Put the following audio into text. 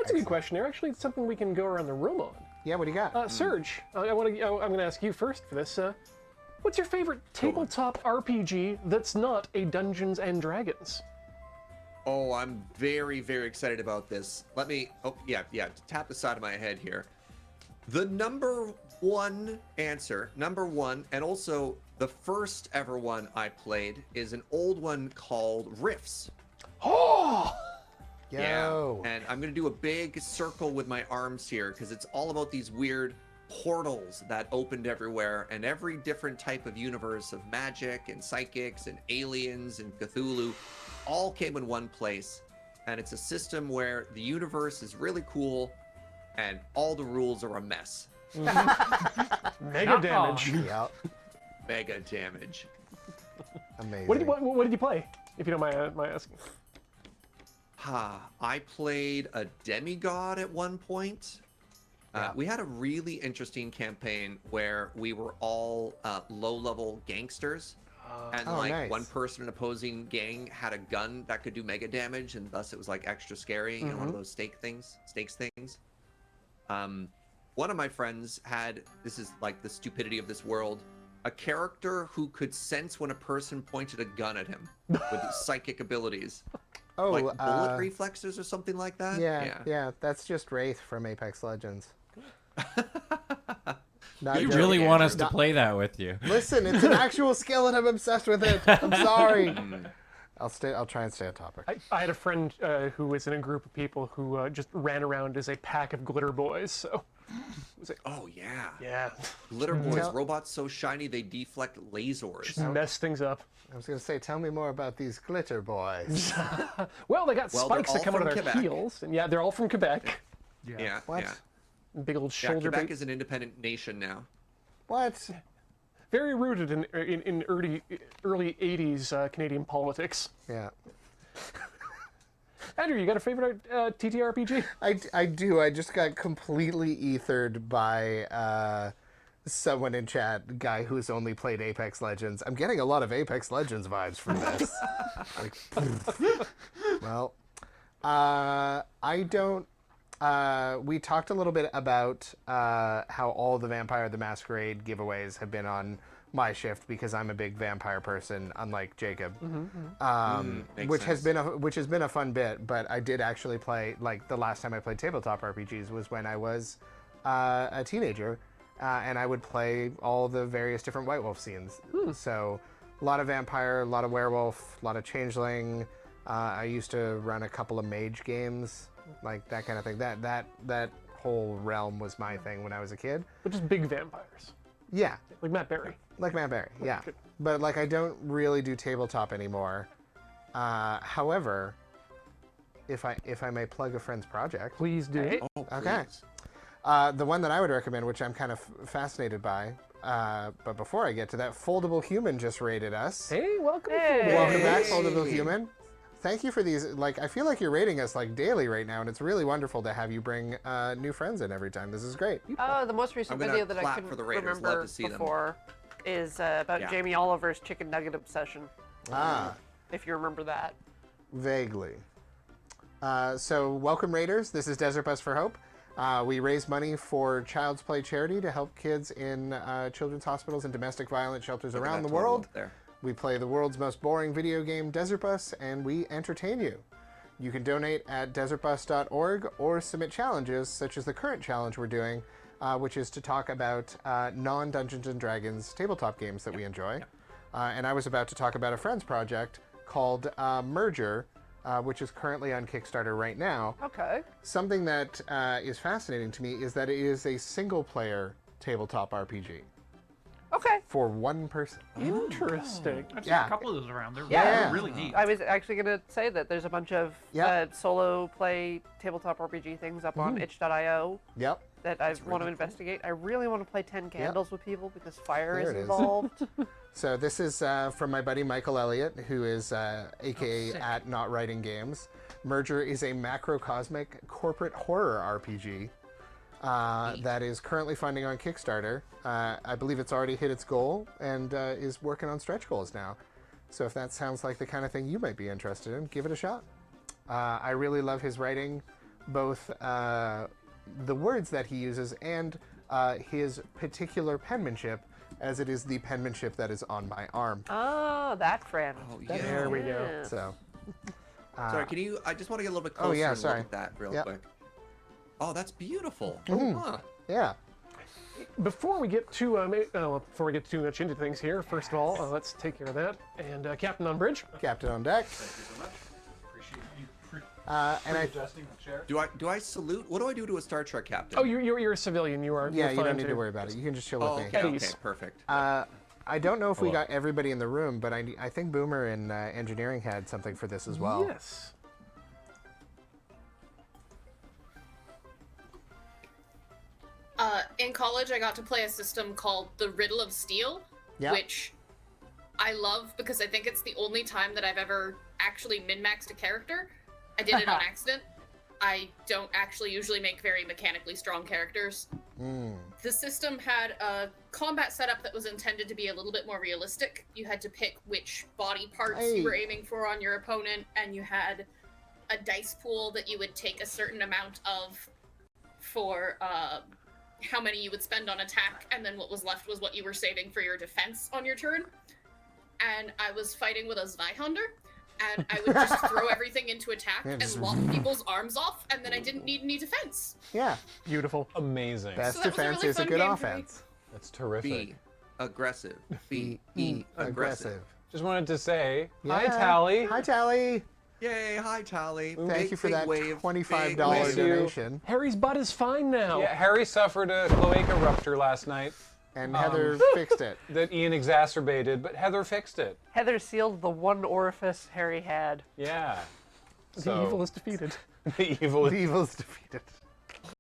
That's a good question. Actually, it's something we can go around the room on. Yeah, what do you got? Serge, I'm going to ask you first for this. What's your favorite tabletop RPG that's not a Dungeons and Dragons? Oh, I'm very, very excited about this. Let me, to tap the side of my head here. The number one answer, and also the first ever one I played, is an old one called Rifts. Oh! Yo. Yeah, and I'm going to do a big circle with my arms here because it's all about these weird portals that opened everywhere, and every different type of universe of magic and psychics and aliens and Cthulhu all came in one place. And it's a system where the universe is really cool and all the rules are a mess. Mega damage. Yep. Mega damage. Amazing. What did you play, if you don't mind my asking? I played a demigod at one point. We had a really interesting campaign where we were all low-level gangsters. And nice. One person in an opposing gang had a gun that could do mega damage, and thus it was like extra scary, you know, one of those stakes things. One of my friends had, this is like the stupidity of this world, a character who could sense when a person pointed a gun at him with psychic abilities. Oh, like bullet reflexes or something like that? Yeah, that's just Wraith from Apex Legends. You really want us to play that with you. Listen, it's an actual skill and I'm obsessed with it. I'm sorry. I'll try and stay on topic. I had a friend who was in a group of people who just ran around as a pack of glitter boys, so... It was like, oh, yeah. Yeah. Glitter boys, robots so shiny they deflect lasers. Just mess things up. I was going to say, tell me more about these glitter boys. Well, they got spikes that come out of their heels. And yeah, they're all from Quebec. Yeah. What? Yeah. Big old shoulder. Quebec is an independent nation now. What? Very rooted in early 80s Canadian politics. Yeah. Andrew, you got a favorite TTRPG? I do. I just got completely ethered by someone in chat, a guy who's only played Apex Legends. I'm getting a lot of Apex Legends vibes from this. Well, I don't... we talked a little bit about how all the Vampire the Masquerade giveaways have been on my shift because I'm a big vampire person, unlike Jacob, which has been a fun bit. But I did actually play, like, the last time I played tabletop RPGs was when I was a teenager, and I would play all the various different White Wolf scenes. So a lot of vampire, a lot of werewolf, a lot of changeling. I used to run a couple of mage games, like that kind of thing. That whole realm was my thing when I was a kid. But just big vampires. Yeah. Like Matt Berry. Like Matt Berry, yeah. But like I don't really do tabletop anymore. However, if I may plug a friend's project. Please do. Oh, please. Okay. The one that I would recommend, which I'm kind of fascinated by, but before I get to that, Foldable Human just rated us. Hey, welcome. Welcome back, Foldable Human. Thank you for these. Like, I feel like you're rating us like daily right now, and it's really wonderful to have you bring new friends in every time. This is great. Oh, the most recent video that I can for the Raiders. remember Love to see before is about Jamie Oliver's chicken nugget obsession. If you remember that. Vaguely. So, welcome, Raiders. This is Desert Bus for Hope. We raise money for Child's Play charity to help kids in children's hospitals and domestic violence shelters around the world. We play the world's most boring video game, Desert Bus, and we entertain you. You can donate at desertbus.org or submit challenges, such as the current challenge we're doing, which is to talk about non-Dungeons & Dragons tabletop games that we enjoy. And I was about to talk about a friend's project called Merger, which is currently on Kickstarter right now. Okay. Something that is fascinating to me is that it is a single-player tabletop RPG. Okay. For one person. Interesting. I've seen a couple of those around. They're really neat. I was actually going to say that there's a bunch of solo play tabletop RPG things up on itch.io that I want to investigate. I really want to play 10 Candles with people because fire is involved. So this is from my buddy Michael Elliott, who is aka at Not Writing Games. Merger is a macrocosmic corporate horror RPG that is currently funding on Kickstarter. I believe it's already hit its goal and is working on stretch goals now. So if that sounds like the kind of thing you might be interested in, give it a shot. I really love his writing. both the words that he uses and his particular penmanship, as it is the penmanship that is on my arm. Oh, that friend. Oh, yeah. There we go. Yeah. So. Sorry, can you? I just want to get a little bit closer and look at that real quick. Oh, that's beautiful. Huh. Yeah. Before we get too much into things here, first of all, let's take care of that. And Captain on bridge. Captain on deck. Thank you so much. Appreciate you And adjusting the chair. Do I salute? What do I do to a Star Trek captain? Oh, you're a civilian. You're you fine don't need too. to worry about it. You can just chill with Oh, me. okay, At okay, ease. perfect. I don't know if we got everybody in the room, but I think Boomer in engineering had something for this as well. Yes. In college, I got to play a system called the Riddle of Steel, which I love because I think it's the only time that I've ever actually min-maxed a character. I did it on accident. I don't actually usually make very mechanically strong characters. The system had a combat setup that was intended to be a little bit more realistic. You had to pick which body parts you were aiming for on your opponent, and you had a dice pool that you would take a certain amount of for how many you would spend on attack, and then what was left was what you were saving for your defense on your turn. And I was fighting with a Zweihander, and I would just throw everything into attack and lop people's arms off, and then I didn't need any defense. Yeah. Beautiful. Amazing. Best So that was a defense really is a fun good game for me. offense. That's terrific. Be aggressive. Be aggressive. Aggressive. Just wanted to say, hi, Yeah. Tally. Hi, Tally. Yay! Hi, Tally. Thank you for that wave. $25 wave. donation. Harry's butt is fine now. Yeah, Harry suffered a cloaca rupture last night And Heather fixed it. that Ian exacerbated, but Heather fixed it. Heather sealed the one orifice Harry had. Yeah. The evil is defeated. The evil The evil is defeated.